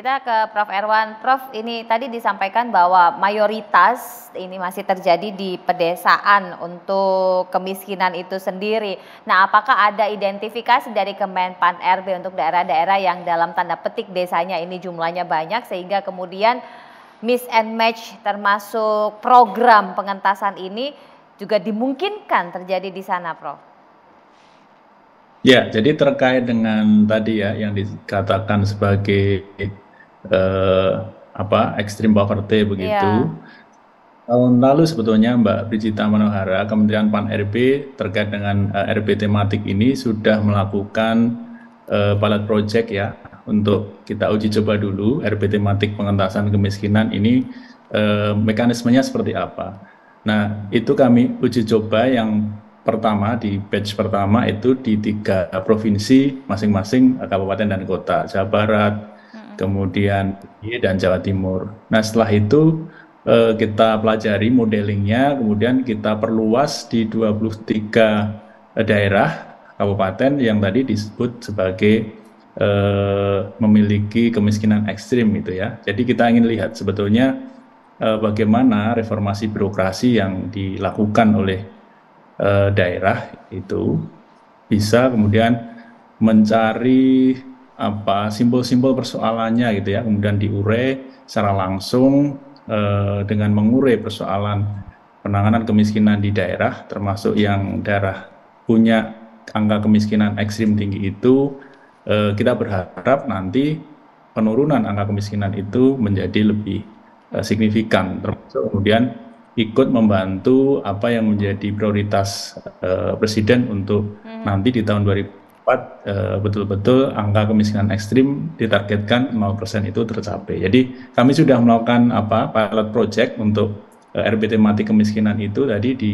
kita ke Prof. Erwan. Prof, ini tadi disampaikan bahwa mayoritas ini masih terjadi di pedesaan untuk kemiskinan itu sendiri. Nah, apakah ada identifikasi dari Kemenpan RB untuk daerah-daerah yang dalam tanda petik desanya ini jumlahnya banyak sehingga kemudian miss and match termasuk program pengentasan ini juga dimungkinkan terjadi di sana, Prof? Ya, jadi terkait dengan tadi ya yang dikatakan sebagai eh, extreme poverty begitu. Iya. Tahun lalu sebetulnya Mbak Brigita Manohara, Kementerian Pan RB terkait dengan RB tematik ini sudah melakukan pilot project ya untuk kita uji coba dulu RB tematik pengentasan kemiskinan ini mekanismenya seperti apa. Nah, itu kami uji coba yang pertama di batch pertama itu di 3 provinsi masing-masing kabupaten dan kota, Jawa Barat, kemudian DIY dan Jawa Timur. Nah, setelah itu kita pelajari modelingnya, kemudian kita perluas di 23 daerah kabupaten yang tadi disebut sebagai memiliki kemiskinan ekstrim gitu ya. Jadi kita ingin lihat sebetulnya bagaimana reformasi birokrasi yang dilakukan oleh daerah itu bisa kemudian mencari simbol-simbol persoalannya gitu ya, kemudian diurai secara langsung dengan mengurai persoalan penanganan kemiskinan di daerah, termasuk yang daerah punya angka kemiskinan ekstrim tinggi itu, kita berharap nanti penurunan angka kemiskinan itu menjadi lebih signifikan, termasuk kemudian ikut membantu apa yang menjadi prioritas Presiden untuk nanti di tahun 2004 betul-betul angka kemiskinan ekstrim ditargetkan 0% itu tercapai. Jadi kami sudah melakukan pilot project untuk RB tematik kemiskinan itu tadi di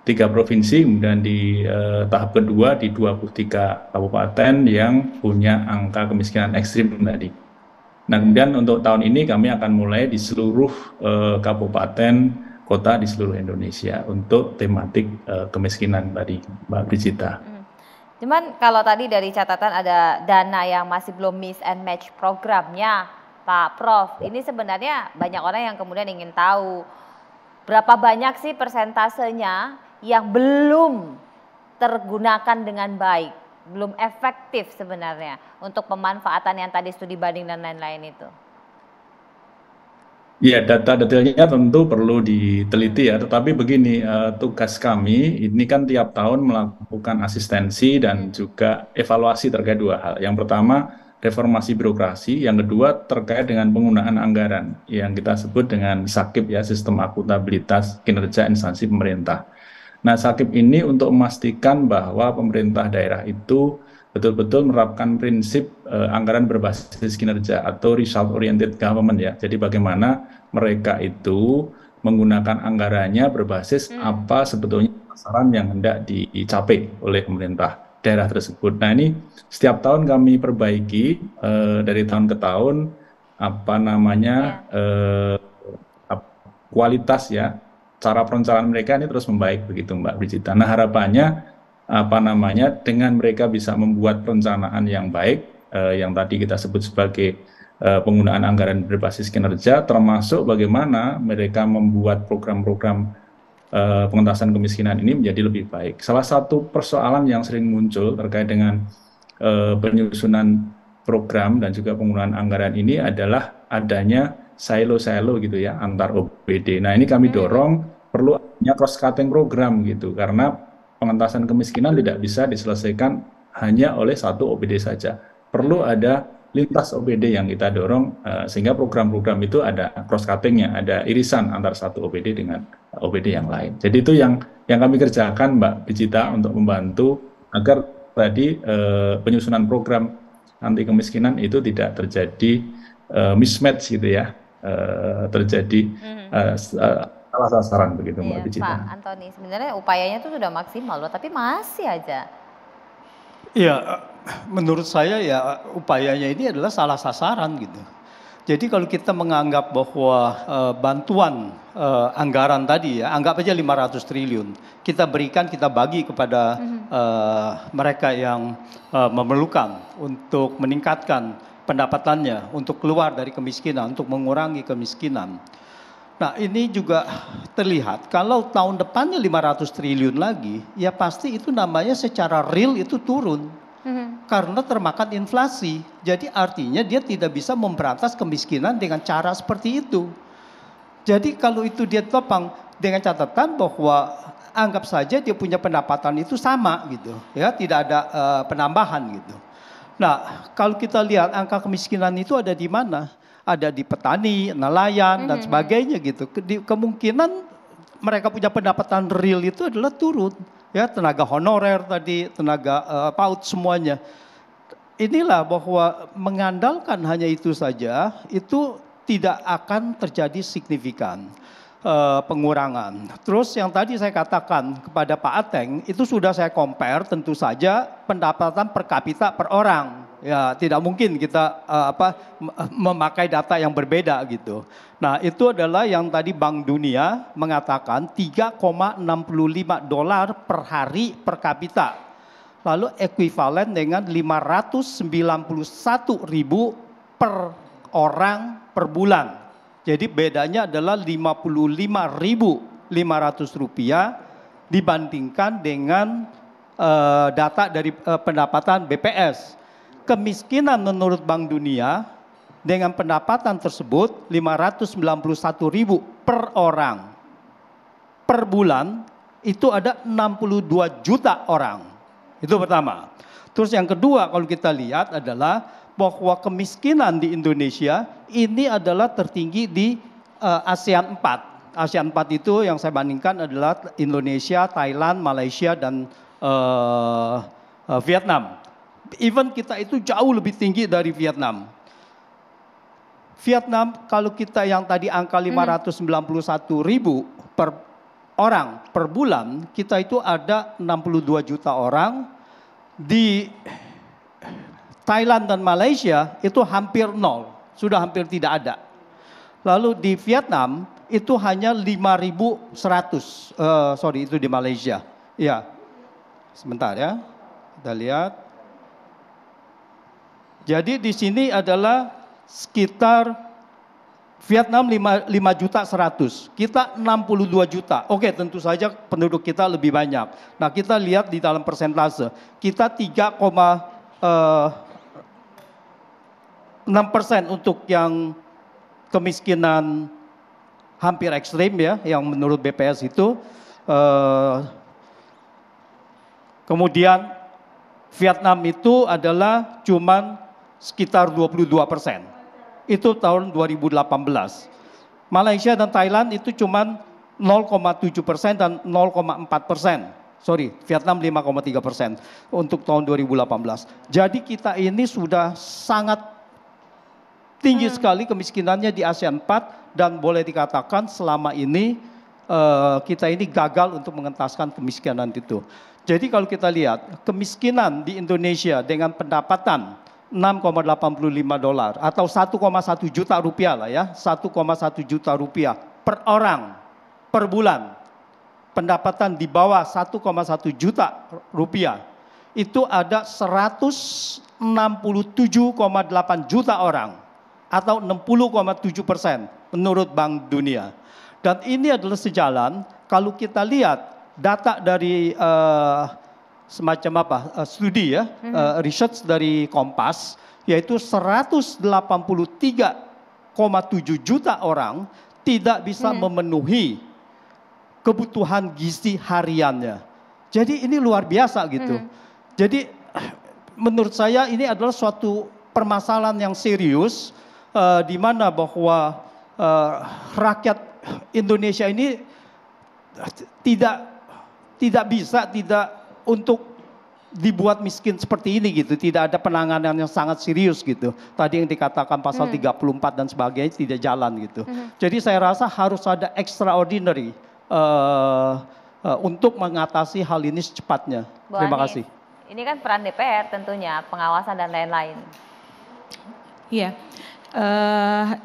3 provinsi, kemudian di tahap kedua di 23 kabupaten yang punya angka kemiskinan ekstrim tadi. Nah, kemudian untuk tahun ini kami akan mulai di seluruh kabupaten kota di seluruh Indonesia untuk tematik kemiskinan tadi, Mbak Brigita. Cuman kalau tadi dari catatan ada dana yang masih belum miss and match programnya, Pak Prof. Ini sebenarnya banyak orang yang kemudian ingin tahu berapa banyak sih persentasenya yang belum tergunakan dengan baik, belum efektif sebenarnya untuk pemanfaatan yang tadi studi banding dan lain-lain itu. Ya, data detailnya tentu perlu diteliti ya, tetapi begini, tugas kami ini kan tiap tahun melakukan asistensi dan juga evaluasi terkait 2 hal. Yang pertama, reformasi birokrasi, yang kedua terkait dengan penggunaan anggaran yang kita sebut dengan SAKIP ya, Sistem Akuntabilitas Kinerja Instansi Pemerintah. Nah, SAKIP ini untuk memastikan bahwa pemerintah daerah itu betul-betul menerapkan prinsip anggaran berbasis kinerja atau result oriented government ya. Jadi bagaimana mereka itu menggunakan anggarannya berbasis apa sebetulnya sasaran yang hendak dicapai oleh pemerintah daerah tersebut. Nah, ini setiap tahun kami perbaiki dari tahun ke tahun kualitas ya, cara perencanaan mereka ini terus membaik begitu Mbak Brigita. Nah, harapannya dengan mereka bisa membuat perencanaan yang baik, yang tadi kita sebut sebagai penggunaan anggaran berbasis kinerja, termasuk bagaimana mereka membuat program-program pengentasan kemiskinan ini menjadi lebih baik. Salah satu persoalan yang sering muncul terkait dengan penyusunan program dan juga penggunaan anggaran ini adalah adanya silo-silo gitu ya antar OPD. Nah, ini kami dorong perlu adanya cross-cutting program gitu, karena pengentasan kemiskinan tidak bisa diselesaikan hanya oleh satu OPD saja. Perlu ada lintas OPD yang kita dorong sehingga program-program itu ada cross-cuttingnya, ada irisan antar satu OPD dengan OPD yang lain. Jadi itu yang kami kerjakan Mbak Brigita untuk membantu agar tadi penyusunan program anti kemiskinan itu tidak terjadi mismatch gitu ya, terjadi salah sasaran begitu Mbak Brigita. Pak Antoni, sebenarnya upayanya itu sudah maksimal loh, tapi masih aja. Iya, menurut saya ya upayanya ini adalah salah sasaran gitu. Jadi kalau kita menganggap bahwa bantuan anggaran tadi ya, anggap aja 500 triliun, kita berikan, kita bagi kepada mereka yang memerlukan untuk meningkatkan pendapatannya untuk keluar dari kemiskinan, untuk mengurangi kemiskinan. Nah ini juga terlihat kalau tahun depannya 500 triliun lagi, ya pasti itu namanya secara real itu turun. Karena termakan inflasi. Jadi artinya dia tidak bisa memberantas kemiskinan dengan cara seperti itu. Jadi kalau itu dia topang dengan catatan bahwa anggap saja dia punya pendapatan itu sama gitu. Ya, tidak ada penambahan gitu. Nah, kalau kita lihat angka kemiskinan itu ada di mana? Ada di petani, nelayan dan sebagainya gitu. Kemungkinan mereka punya pendapatan real itu adalah turun. Ya, tenaga honorer tadi, tenaga PAUD semuanya. Inilah bahwa mengandalkan hanya itu saja, itu tidak akan terjadi signifikan pengurangan. Terus yang tadi saya katakan kepada Pak Ateng, itu sudah saya compare tentu saja pendapatan per kapita per orang. Ya, tidak mungkin kita memakai data yang berbeda gitu. Nah, itu adalah yang tadi Bank Dunia mengatakan $3,65 per hari per kapita. Lalu ekuivalen dengan 591.000 per orang per bulan. Jadi bedanya adalah Rp55.500 dibandingkan dengan data dari pendapatan BPS. Kemiskinan menurut Bank Dunia dengan pendapatan tersebut 591.000 per orang per bulan itu ada 62 juta orang. Itu pertama. Terus yang kedua kalau kita lihat adalah bahwa kemiskinan di Indonesia ini adalah tertinggi di ASEAN 4. ASEAN 4 itu yang saya bandingkan adalah Indonesia, Thailand, Malaysia dan Vietnam. Even kita itu jauh lebih tinggi dari Vietnam. Vietnam kalau kita yang tadi angka 591.000 per orang per bulan, kita itu ada 62 juta orang. Di Thailand dan Malaysia itu hampir nol, sudah hampir tidak ada. Lalu di Vietnam itu hanya 5.100, sorry itu di Malaysia. Ya, sebentar ya, kita lihat. Jadi di sini adalah sekitar Vietnam 5.100.000, kita 62 juta. Oke, tentu saja penduduk kita lebih banyak. Nah, kita lihat di dalam persentase, kita 3,6% untuk yang kemiskinan hampir ekstrim ya, yang menurut BPS itu. Kemudian Vietnam itu adalah cuman sekitar 22%. Itu tahun 2018. Malaysia dan Thailand itu cuman 0,7% dan 0,4%. Sorry, Vietnam 5,3% untuk tahun 2018. Jadi kita ini sudah sangat tinggi sekali kemiskinannya di ASEAN 4 dan boleh dikatakan selama ini kita ini gagal untuk mengentaskan kemiskinan itu. Jadi kalau kita lihat kemiskinan di Indonesia dengan pendapatan $6,85 atau 1,1 juta rupiah lah ya, 1,1 juta rupiah per orang per bulan. Pendapatan di bawah 1,1 juta rupiah itu ada 167,8 juta orang atau 60,7% menurut Bank Dunia. Dan ini adalah sejalan kalau kita lihat data dari semacam studi ya, research dari Kompas, yaitu 183,7 juta orang tidak bisa memenuhi kebutuhan gizi hariannya. Jadi ini luar biasa gitu. Jadi menurut saya ini adalah suatu permasalahan yang serius, di mana bahwa rakyat Indonesia ini tidak bisa untuk dibuat miskin seperti ini gitu, tidak ada penanganan yang sangat serius gitu. Tadi yang dikatakan pasal 34 dan sebagainya tidak jalan gitu. Jadi saya rasa harus ada extraordinary untuk mengatasi hal ini secepatnya. Terima kasih. Ini kan peran DPR tentunya, pengawasan dan lain-lain. Iya.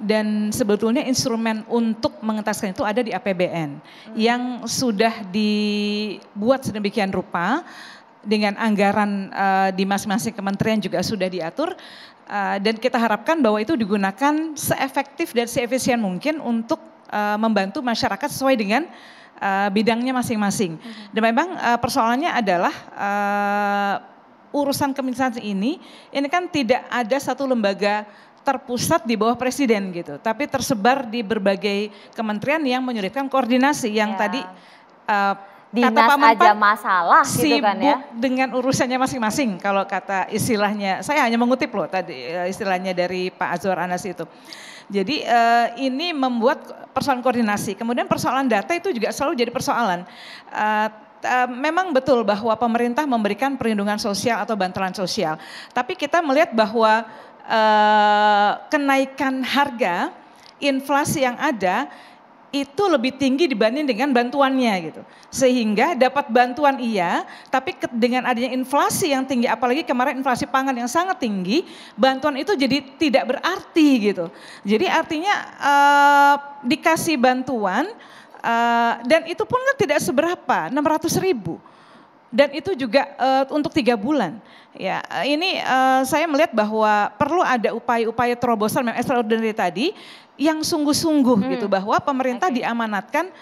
Dan sebetulnya instrumen untuk mengentaskan itu ada di APBN yang sudah dibuat sedemikian rupa dengan anggaran di masing-masing kementerian juga sudah diatur. Dan kita harapkan bahwa itu digunakan seefektif dan seefisien mungkin untuk membantu masyarakat sesuai dengan bidangnya masing-masing. Dan memang persoalannya adalah urusan kemiskinan ini kan tidak ada satu lembaga terpusat di bawah presiden gitu, tapi tersebar di berbagai kementerian yang menyulitkan koordinasi yang tadi dinas kata Pak Menpan, aja masalah gitu kan ya. sibuk dengan urusannya masing-masing. Kalau kata istilahnya, saya hanya mengutip loh tadi istilahnya dari Pak Azwar Anas itu. Jadi ini membuat persoalan koordinasi. Kemudian persoalan data itu juga selalu jadi persoalan. Memang betul bahwa pemerintah memberikan perlindungan sosial atau bantuan sosial. Tapi kita melihat bahwa kenaikan harga, inflasi yang ada itu lebih tinggi dibanding dengan bantuannya gitu. Sehingga dapat bantuan iya, tapi dengan adanya inflasi yang tinggi, apalagi kemarin inflasi pangan yang sangat tinggi, bantuan itu jadi tidak berarti gitu. Jadi artinya dikasih bantuan dan itu pun kan tidak seberapa, 600.000. Dan itu juga untuk 3 bulan. Ya, ini saya melihat bahwa perlu ada upaya-upaya terobosan yang extraordinary tadi yang sungguh-sungguh gitu, bahwa pemerintah diamanatkan.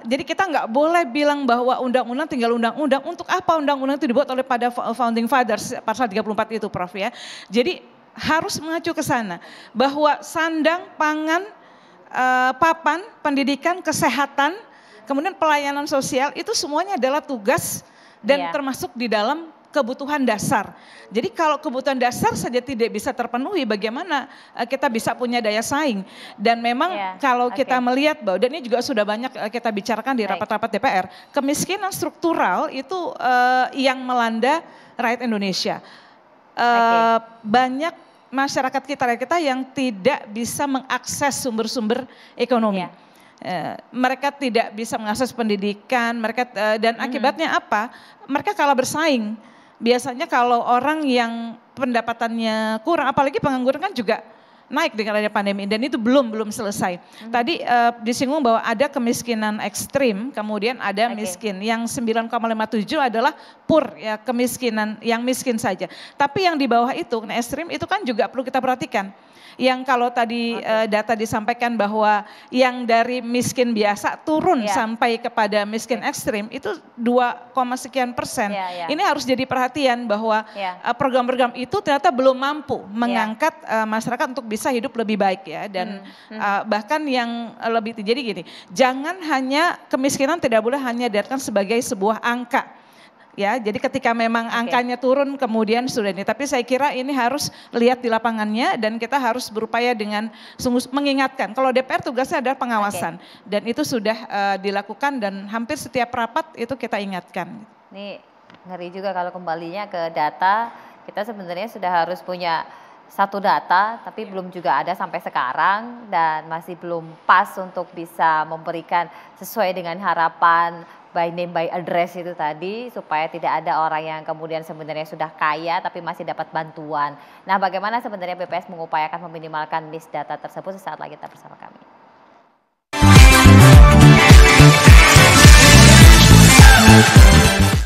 Jadi kita nggak boleh bilang bahwa undang-undang tinggal undang-undang. Untuk apa undang-undang itu dibuat oleh pada founding fathers pasal 34 itu, Prof ya. Jadi harus mengacu ke sana bahwa sandang, pangan, papan, pendidikan, kesehatan, kemudian pelayanan sosial itu semuanya adalah tugas dan termasuk di dalam kebutuhan dasar. Jadi kalau kebutuhan dasar saja tidak bisa terpenuhi, bagaimana kita bisa punya daya saing? Dan memang kalau kita melihat bahwa, dan ini juga sudah banyak kita bicarakan di rapat-rapat DPR, kemiskinan struktural itu yang melanda rakyat Indonesia. Banyak masyarakat kita yang tidak bisa mengakses sumber-sumber ekonomi. Mereka tidak bisa mengakses pendidikan, mereka dan akibatnya apa? Mereka kalah bersaing. Biasanya kalau orang yang pendapatannya kurang, apalagi pengangguran kan juga naik dengan adanya pandemi dan itu belum selesai. Tadi disinggung bahwa ada kemiskinan ekstrim, kemudian ada miskin. Yang 9,57 adalah poor, ya kemiskinan yang miskin saja. Tapi yang di bawah itu, ekstrim itu kan juga perlu kita perhatikan. Yang kalau tadi data disampaikan bahwa yang dari miskin biasa turun sampai kepada miskin ekstrim itu 2, sekian persen. Ini harus jadi perhatian bahwa program-program itu ternyata belum mampu mengangkat masyarakat untuk bisa hidup lebih baik ya. Dan bahkan yang lebih jadi gini, jangan hanya kemiskinan tidak boleh hanya dilihatkan sebagai sebuah angka. Ya, jadi ketika memang angkanya turun kemudian sudah ini, tapi saya kira ini harus lihat di lapangannya dan kita harus berupaya dengan sungguh mengingatkan. Kalau DPR tugasnya adalah pengawasan dan itu sudah dilakukan dan hampir setiap rapat itu kita ingatkan. Ini ngeri juga kalau kembalinya ke data, kita sebenarnya sudah harus punya satu data tapi belum juga ada sampai sekarang dan masih belum pas untuk bisa memberikan sesuai dengan harapan by name by address itu tadi, supaya tidak ada orang yang kemudian sebenarnya sudah kaya tapi masih dapat bantuan. Nah, bagaimana sebenarnya BPS mengupayakan meminimalkan miss data tersebut? Sesaat lagi tetap bersama kami.